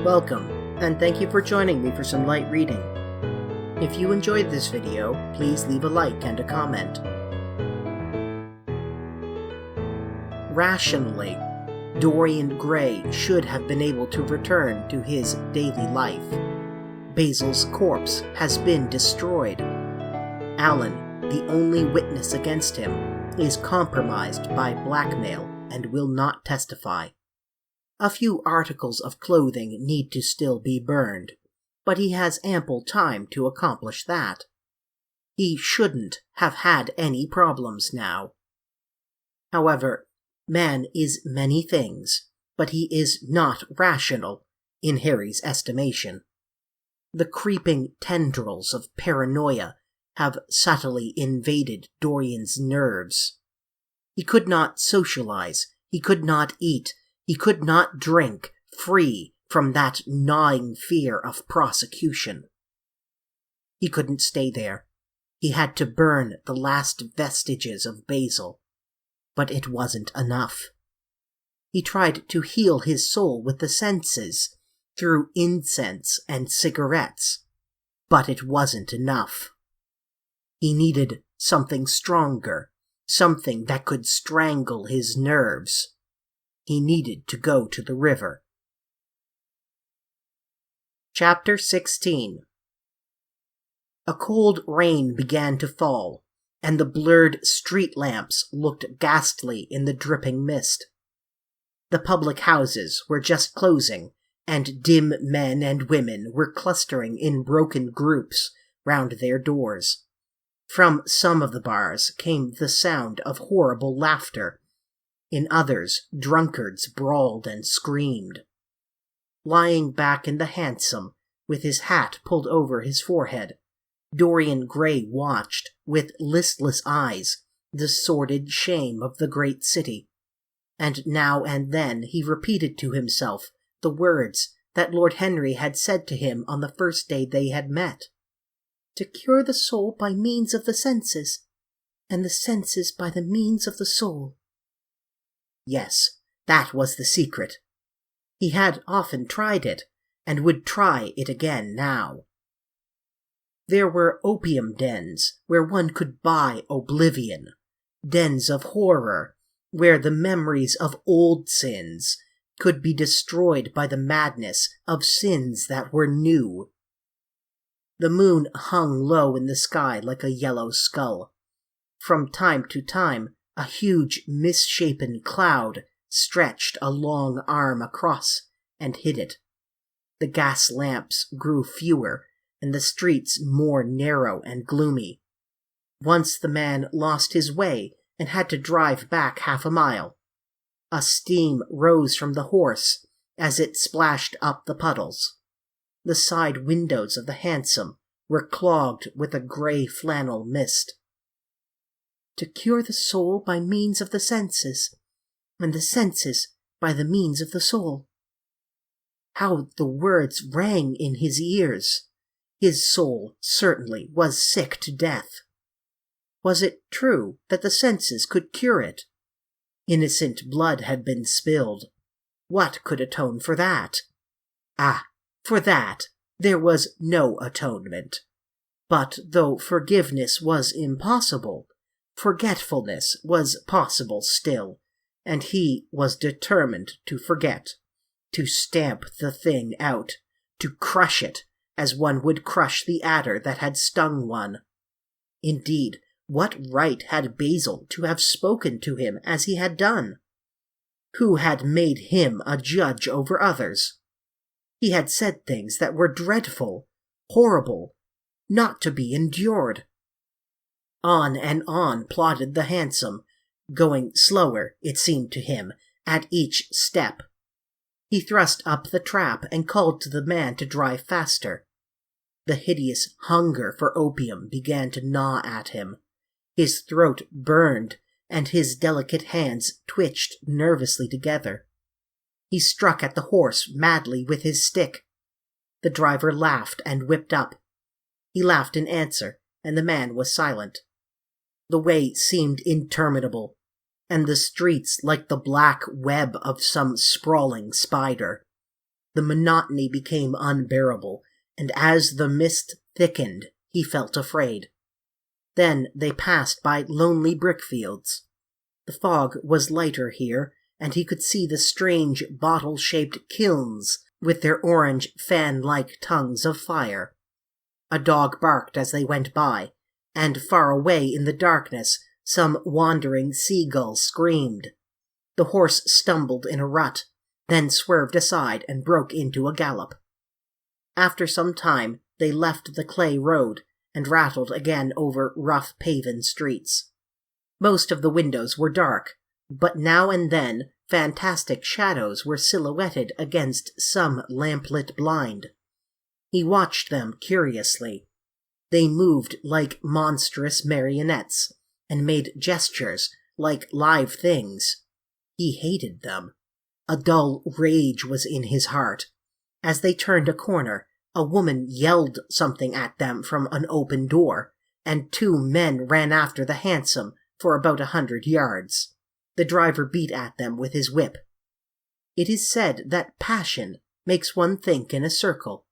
Welcome, and thank you for joining me for some light reading. If you enjoyed this video, please leave a like and a comment. Rationally, Dorian Gray should have been able to return to his daily life. Basil's corpse has been destroyed. Alan, the only witness against him, is compromised by blackmail and will not testify. A few articles of clothing need to still be burned, but he has ample time to accomplish that. He shouldn't have had any problems now. However, man is many things, but he is not rational, in Harry's estimation. The creeping tendrils of paranoia have subtly invaded Dorian's nerves. He could not socialize, he could not eat, he could not drink free from that gnawing fear of prosecution. He couldn't stay there. He had to burn the last vestiges of Basil. But it wasn't enough. He tried to heal his soul with the senses, through incense and cigarettes. But it wasn't enough. He needed something stronger, something that could strangle his nerves. He needed to go to the river. Chapter 16. A cold rain began to fall, and the blurred street lamps looked ghastly in the dripping mist. The public houses were just closing, and dim men and women were clustering in broken groups round their doors. From some of the bars came the sound of horrible laughter. In others, drunkards brawled and screamed. Lying back in the hansom, with his hat pulled over his forehead, Dorian Gray watched, with listless eyes, the sordid shame of the great city, and now and then he repeated to himself the words that Lord Henry had said to him on the first day they had met. To cure the soul by means of the senses, and the senses by the means of the soul. Yes, that was the secret. He had often tried it, and would try it again now. There were opium dens where one could buy oblivion, dens of horror where the memories of old sins could be destroyed by the madness of sins that were new. The moon hung low in the sky like a yellow skull. From time to time, a huge misshapen cloud stretched a long arm across and hid it. The gas lamps grew fewer, and the streets more narrow and gloomy. Once the man lost his way and had to drive back half a mile. A steam rose from the horse as it splashed up the puddles. The side windows of the hansom were clogged with a gray flannel mist. To cure the soul by means of the senses, and the senses by the means of the soul. How the words rang in his ears! His soul certainly was sick to death. Was it true that the senses could cure it? Innocent blood had been spilled. What could atone for that? Ah, for that there was no atonement. But though forgiveness was impossible, forgetfulness was possible still, and he was determined to forget, to stamp the thing out, to crush it as one would crush the adder that had stung one. Indeed, what right had Basil to have spoken to him as he had done? Who had made him a judge over others? He had said things that were dreadful, horrible, not to be endured. On and on plodded the hansom, going slower, it seemed to him, at each step. He thrust up the trap and called to the man to drive faster. The hideous hunger for opium began to gnaw at him. His throat burned, and his delicate hands twitched nervously together. He struck at the horse madly with his stick. The driver laughed and whipped up. He laughed in answer, and the man was silent. The way seemed interminable, and the streets like the black web of some sprawling spider. The monotony became unbearable, and as the mist thickened, he felt afraid. Then they passed by lonely brickfields. The fog was lighter here, and he could see the strange bottle-shaped kilns with their orange fan-like tongues of fire. A dog barked as they went by, and far away in the darkness some wandering seagull screamed. The horse stumbled in a rut, then swerved aside and broke into a gallop. After some time they left the clay road and rattled again over rough paven streets. Most of the windows were dark, but now and then fantastic shadows were silhouetted against some lamplit blind. He watched them curiously. They moved like monstrous marionettes, and made gestures like live things. He hated them. A dull rage was in his heart. As they turned a corner, a woman yelled something at them from an open door, and 2 men ran after the hansom for about 100 yards. The driver beat at them with his whip. It is said that passion makes one think in a circle.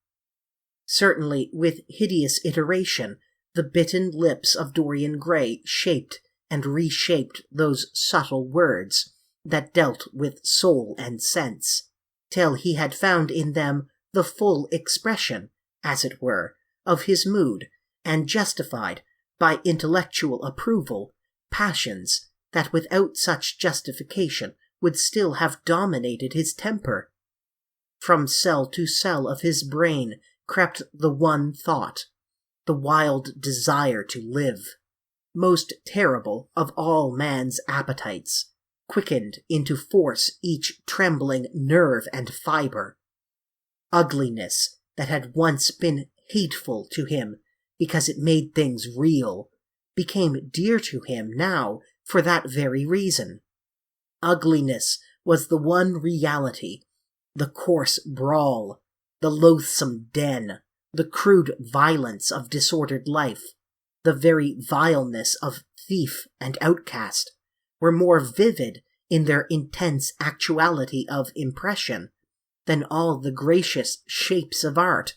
Certainly, with hideous iteration, the bitten lips of Dorian Gray shaped and reshaped those subtle words that dealt with soul and sense, till he had found in them the full expression, as it were, of his mood, and justified, by intellectual approval, passions that without such justification would still have dominated his temper. From cell to cell of his brain crept the one thought, the wild desire to live, most terrible of all man's appetites, quickened into force each trembling nerve and fibre. Ugliness that had once been hateful to him because it made things real, became dear to him now for that very reason. Ugliness was the one reality, the coarse brawl, the loathsome den, the crude violence of disordered life, the very vileness of thief and outcast, were more vivid in their intense actuality of impression than all the gracious shapes of art,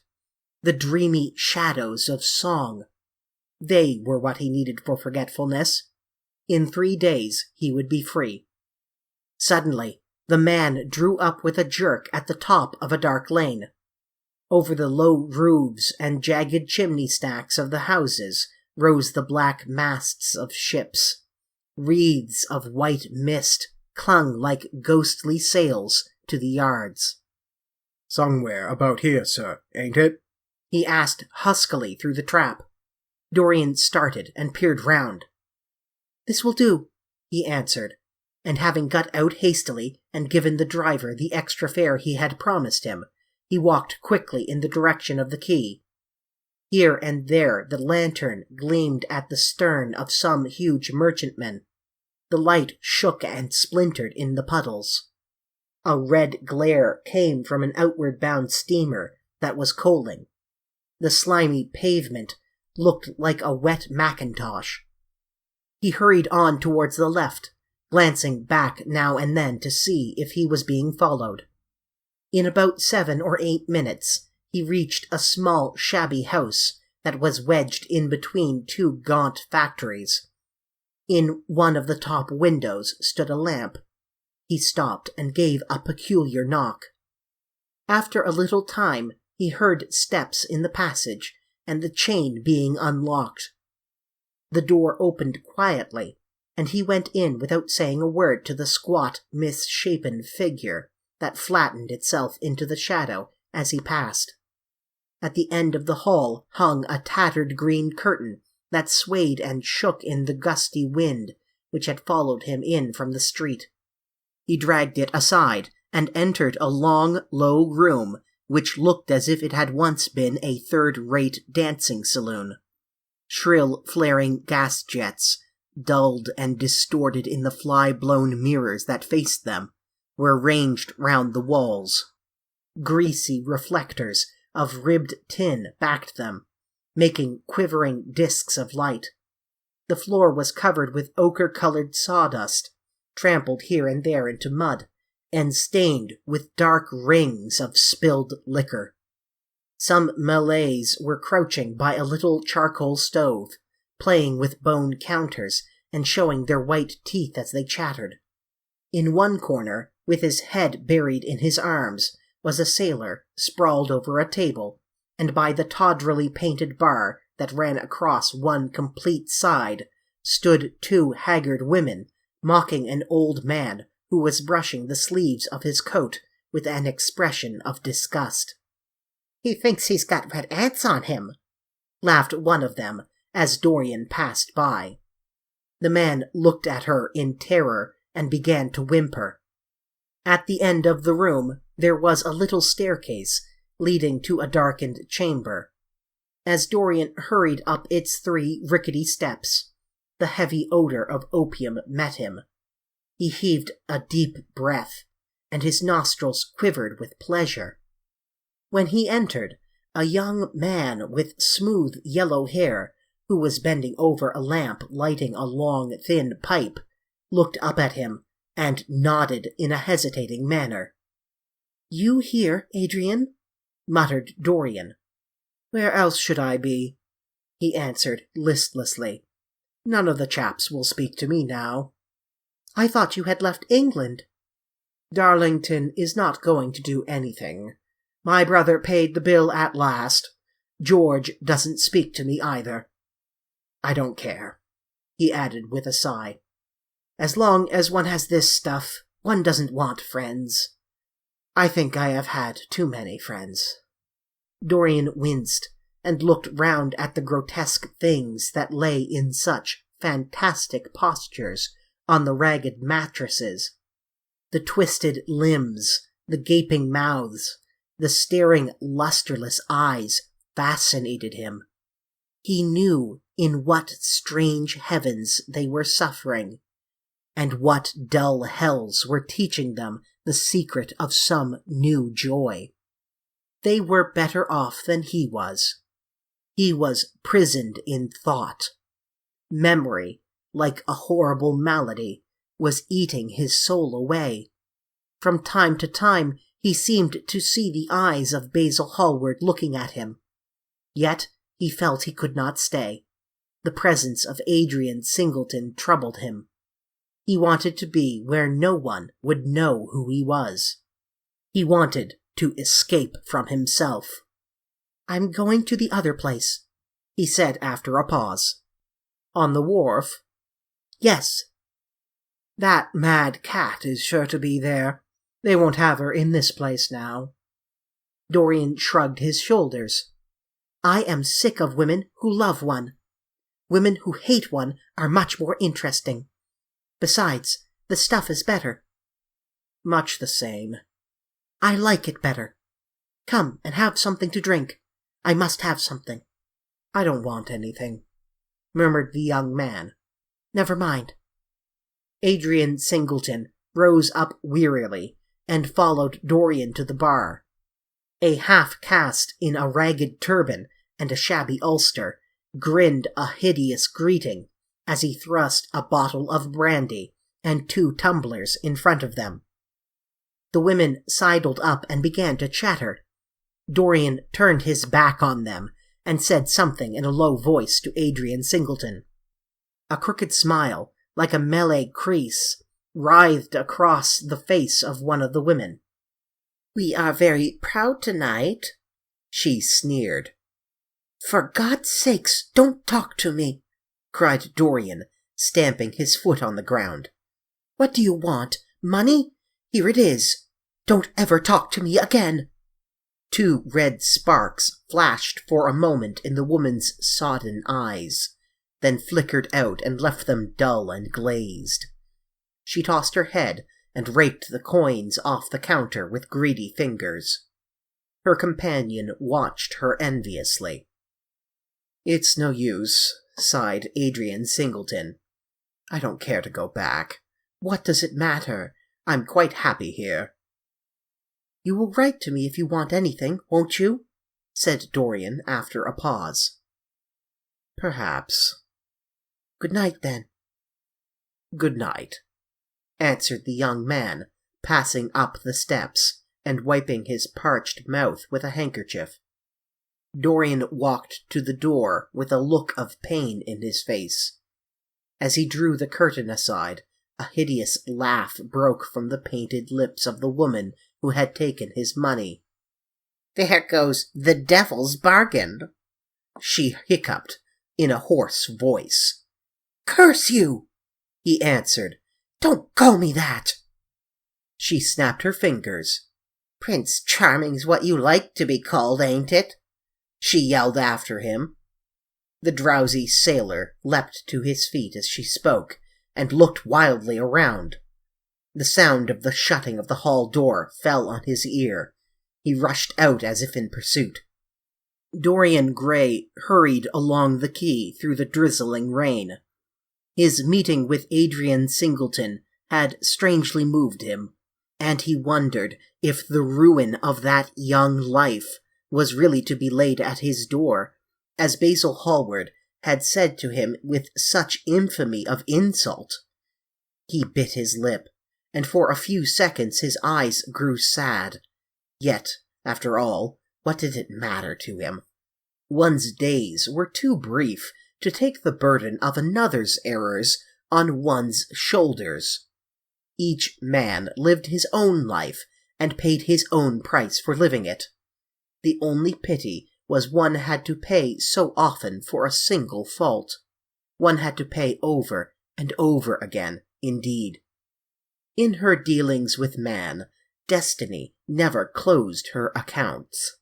the dreamy shadows of song. They were what he needed for forgetfulness. In 3 days he would be free. Suddenly, the man drew up with a jerk at the top of a dark lane. Over the low roofs and jagged chimney stacks of the houses rose the black masts of ships. Wreaths of white mist clung like ghostly sails to the yards. "Somewhere about here, sir, ain't it?" he asked huskily through the trap. Dorian started and peered round. "This will do," he answered, and having got out hastily and given the driver the extra fare he had promised him, he walked quickly in the direction of the quay. Here and there the lantern gleamed at the stern of some huge merchantman. The light shook and splintered in the puddles. A red glare came from an outward-bound steamer that was coaling. The slimy pavement looked like a wet mackintosh. He hurried on towards the left, glancing back now and then to see if he was being followed. In about 7 or 8 minutes, he reached a small, shabby house that was wedged in between 2 gaunt factories. In one of the top windows stood a lamp. He stopped and gave a peculiar knock. After a little time, he heard steps in the passage and the chain being unlocked. The door opened quietly, and he went in without saying a word to the squat, misshapen figure that flattened itself into the shadow as he passed. At the end of the hall hung a tattered green curtain that swayed and shook in the gusty wind which had followed him in from the street. He dragged it aside and entered a long, low room which looked as if it had once been a third-rate dancing saloon. Shrill, flaring gas jets, dulled and distorted in the fly-blown mirrors that faced them, were ranged round the walls. Greasy reflectors of ribbed tin backed them, making quivering discs of light. The floor was covered with ochre-colored sawdust, trampled here and there into mud, and stained with dark rings of spilled liquor. Some Malays were crouching by a little charcoal stove, playing with bone counters and showing their white teeth as they chattered. In one corner, with his head buried in his arms, was a sailor sprawled over a table, and by the tawdrily painted bar that ran across one complete side stood two haggard women, mocking an old man who was brushing the sleeves of his coat with an expression of disgust. "He thinks he's got red ants on him," laughed one of them as Dorian passed by. The man looked at her in terror and began to whimper. At the end of the room there was a little staircase leading to a darkened chamber. As Dorian hurried up its 3 rickety steps, the heavy odor of opium met him. He heaved a deep breath, and his nostrils quivered with pleasure. When he entered, a young man with smooth yellow hair, who was bending over a lamp lighting a long, thin pipe, looked up at him and nodded in a hesitating manner. "You here, Adrian?" muttered Dorian. "Where else should I be?" he answered listlessly. "None of the chaps will speak to me now." "I thought you had left England." "Darlington is not going to do anything. My brother paid the bill at last. George doesn't speak to me either. I don't care," he added with a sigh. "As long as one has this stuff, one doesn't want friends. I think I have had too many friends." Dorian winced and looked round at the grotesque things that lay in such fantastic postures on the ragged mattresses. The twisted limbs, the gaping mouths, the staring lusterless eyes fascinated him. He knew in what strange heavens they were suffering, and what dull hells were teaching them the secret of some new joy. They were better off than he was. He was prisoned in thought. Memory, like a horrible malady, was eating his soul away. From time to time he seemed to see the eyes of Basil Hallward looking at him. Yet he felt he could not stay. The presence of Adrian Singleton troubled him. He wanted to be where no one would know who he was. He wanted to escape from himself. "I'm going to the other place," he said after a pause. "On the wharf?" "Yes." "That mad cat is sure to be there. They won't have her in this place now." Dorian shrugged his shoulders. "I am sick of women who love one. Women who hate one are much more interesting. Besides, the stuff is better." "Much the same." "I like it better. Come and have something to drink. I must have something." "I don't want anything," murmured the young man. "Never mind." Adrian Singleton rose up wearily and followed Dorian to the bar. A half-caste in a ragged turban and a shabby ulster grinned a hideous greeting as he thrust a bottle of brandy and 2 tumblers in front of them. The women sidled up and began to chatter. Dorian turned his back on them and said something in a low voice to Adrian Singleton. A crooked smile, like a Malay crease, writhed across the face of one of the women. "We are very proud tonight," she sneered. "For God's sakes, don't talk to me," cried Dorian, stamping his foot on the ground. "What do you want? Money? Here it is. Don't ever talk to me again." 2 red sparks flashed for a moment in the woman's sodden eyes, then flickered out and left them dull and glazed. She tossed her head and raked the coins off the counter with greedy fingers. Her companion watched her enviously. "It's no use," sighed Adrian Singleton. "I don't care to go back. What does it matter? I'm quite happy here." "You will write to me if you want anything, won't you?" said Dorian after a pause. "Perhaps." "Good night, then." "Good night," answered the young man, passing up the steps and wiping his parched mouth with a handkerchief. Dorian walked to the door with a look of pain in his face. As he drew the curtain aside, a hideous laugh broke from the painted lips of the woman who had taken his money. "There goes the devil's bargain," she hiccuped in a hoarse voice. "Curse you!" he answered. "Don't call me that!" She snapped her fingers. "Prince Charming's what you like to be called, ain't it?" she yelled after him. The drowsy sailor leapt to his feet as she spoke, and looked wildly around. The sound of the shutting of the hall door fell on his ear. He rushed out as if in pursuit. Dorian Gray hurried along the quay through the drizzling rain. His meeting with Adrian Singleton had strangely moved him, and he wondered if the ruin of that young life was really to be laid at his door, as Basil Hallward had said to him with such infamy of insult. He bit his lip, and for a few seconds his eyes grew sad. Yet, after all, what did it matter to him? One's days were too brief to take the burden of another's errors on one's shoulders. Each man lived his own life and paid his own price for living it. The only pity was one had to pay so often for a single fault. One had to pay over and over again, indeed. In her dealings with man, destiny never closed her accounts.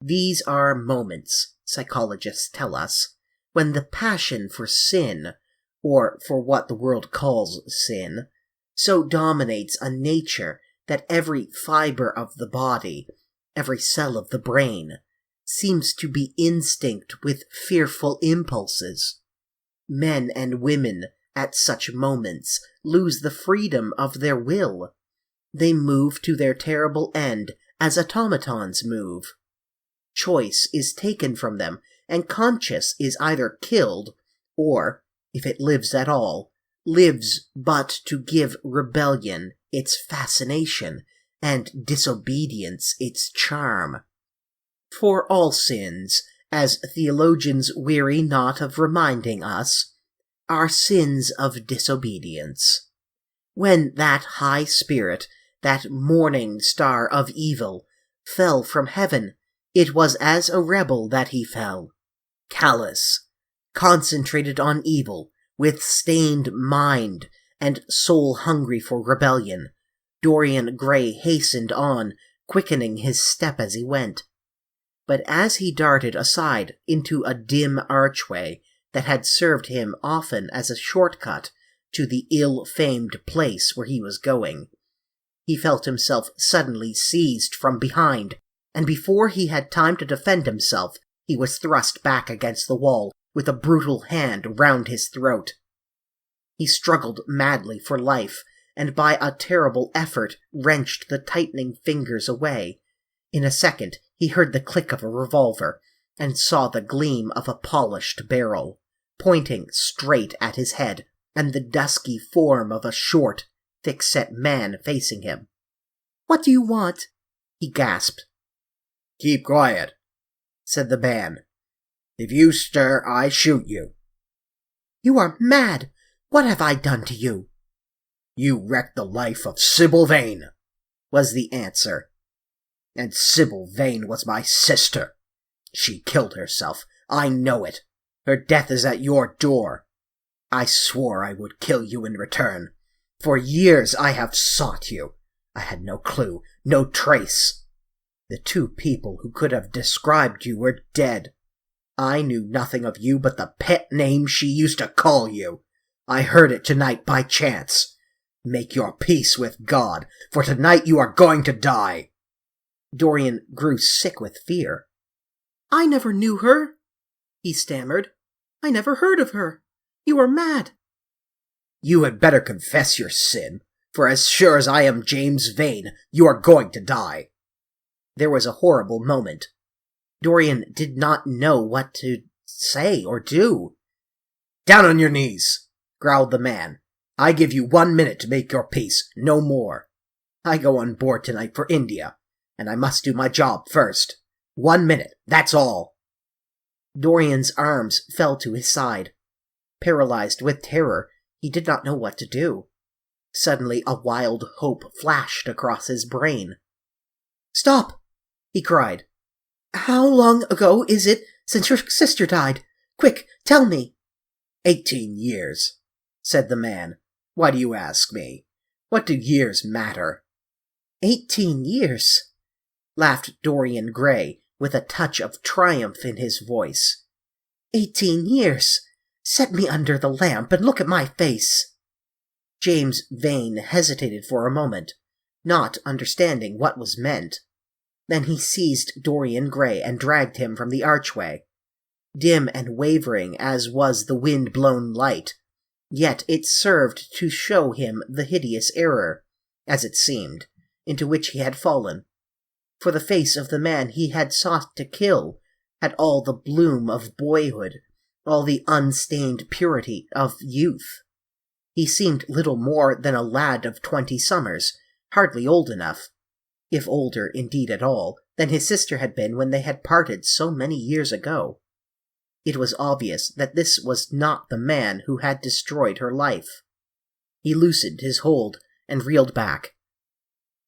These are moments, psychologists tell us, when the passion for sin, or for what the world calls sin, so dominates a nature that every fiber of the body, every cell of the brain, seems to be instinct with fearful impulses. Men and women, at such moments, lose the freedom of their will. They move to their terrible end as automatons move. Choice is taken from them, and conscience is either killed, or, if it lives at all, lives but to give rebellion its fascination and disobedience its charm. For all sins, as theologians weary not of reminding us, are sins of disobedience. When that high spirit, that morning star of evil, fell from heaven, it was as a rebel that he fell. Callous, concentrated on evil, with stained mind, and soul hungry for rebellion, Dorian Gray hastened on, quickening his step as he went. But as he darted aside into a dim archway that had served him often as a shortcut to the ill-famed place where he was going, he felt himself suddenly seized from behind, and before he had time to defend himself, he was thrust back against the wall with a brutal hand round his throat. He struggled madly for life, and by a terrible effort wrenched the tightening fingers away. In a second he heard the click of a revolver, and saw the gleam of a polished barrel, pointing straight at his head, and the dusky form of a short, thick-set man facing him. "What do you want?" he gasped. "Keep quiet," said the man. "If you stir, I shoot you." "You are mad! What have I done to you?" "You wrecked the life of Sybil Vane," was the answer. "And Sybil Vane was my sister. She killed herself. I know it. Her death is at your door. I swore I would kill you in return. For years I have sought you. I had no clue, no trace. The two people who could have described you were dead. I knew nothing of you but the pet name she used to call you. I heard it tonight by chance. Make your peace with God, for tonight you are going to die." Dorian grew sick with fear. "I never knew her," he stammered. "I never heard of her. You are mad." "You had better confess your sin, for as sure as I am James Vane, you are going to die." There was a horrible moment. Dorian did not know what to say or do. "Down on your knees," growled the man. "I give you 1 minute to make your peace, no more." I go on board tonight for India, and I must do my job first. 1 minute, that's all." Dorian's arms fell to his side. Paralyzed with terror, he did not know what to do. Suddenly a wild hope flashed across his brain. "Stop!" he cried. "How long ago is it since your sister died? Quick, tell me." 18 years, said the man. "Why do you ask me? What do years matter?" 18 years, laughed Dorian Gray with a touch of triumph in his voice. 18 years! Set me under the lamp and look at my face." James Vane hesitated for a moment, not understanding what was meant. Then he seized Dorian Gray and dragged him from the archway. Dim and wavering as was the wind-blown light, yet it served to show him the hideous error, as it seemed, into which he had fallen. For the face of the man he had sought to kill had all the bloom of boyhood, all the unstained purity of youth. He seemed little more than a lad of 20 summers, hardly old enough, if older indeed at all, than his sister had been when they had parted so many years ago. It was obvious that this was not the man who had destroyed her life. He loosened his hold and reeled back.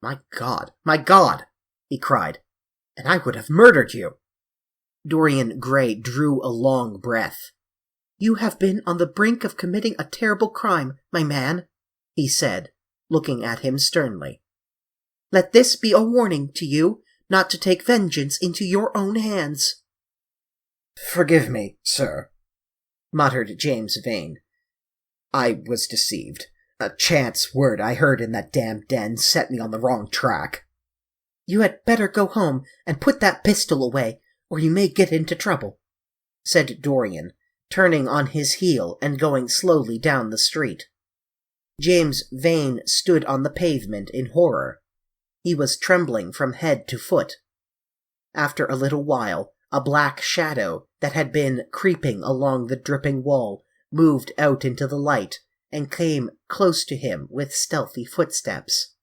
My God, he cried, "and I would have murdered you." Dorian Gray drew a long breath. "You have been on the brink of committing a terrible crime, my man," he said, looking at him sternly. "Let this be a warning to you not to take vengeance into your own hands." "Forgive me, sir," muttered James Vane. "I was deceived. A chance word I heard in that damned den set me on the wrong track." "You had better go home and put that pistol away, or you may get into trouble," said Dorian, turning on his heel and going slowly down the street. James Vane stood on the pavement in horror. He was trembling from head to foot. After a little while, a black shadow that had been creeping along the dripping wall moved out into the light and came close to him with stealthy footsteps.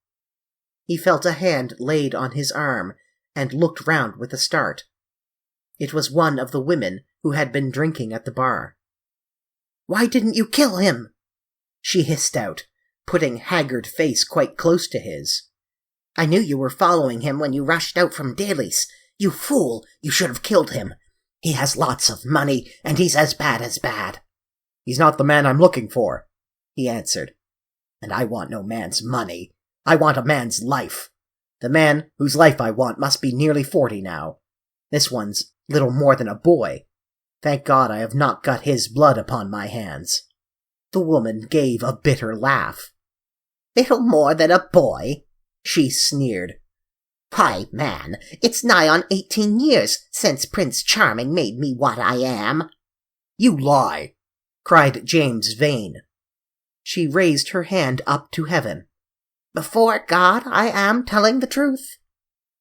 He felt a hand laid on his arm and looked round with a start. It was one of the women who had been drinking at the bar. "Why didn't you kill him?" she hissed out, putting haggard face quite close to his. "I knew you were following him when you rushed out from Daly's. You fool, you should have killed him. He has lots of money, and he's as bad as bad." "He's not the man I'm looking for," he answered. "And I want no man's money. I want a man's life. The man whose life I want must be nearly 40 now. This one's little more than a boy. Thank God I have not got his blood upon my hands." The woman gave a bitter laugh. "Little more than a boy?" she sneered. "Why, man, it's nigh on 18 years since Prince Charming made me what I am." "You lie!" cried James Vane. She raised her hand up to heaven. "Before God, I am telling the truth,"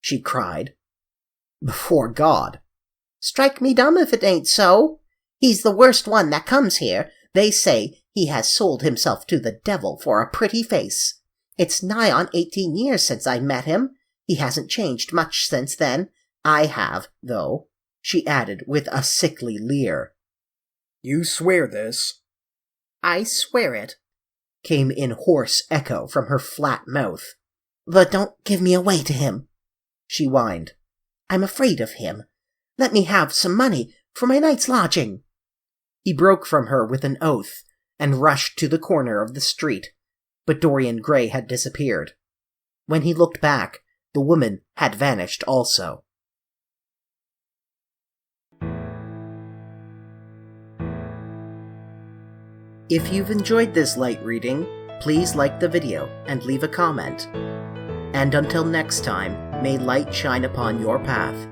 she cried. "Before God." "Strike me dumb if it ain't so. He's the worst one that comes here. They say he has sold himself to the devil for a pretty face. It's nigh on 18 years since I met him. He hasn't changed much since then. I have, though," she added with a sickly leer. "You swear this?" "I swear it," came in hoarse echo from her flat mouth. "But don't give me away to him," she whined. "I'm afraid of him. Let me have some money for my night's lodging." He broke from her with an oath and rushed to the corner of the street, but Dorian Gray had disappeared. When he looked back, the woman had vanished also. If you've enjoyed this light reading, please like the video and leave a comment. And until next time, may light shine upon your path.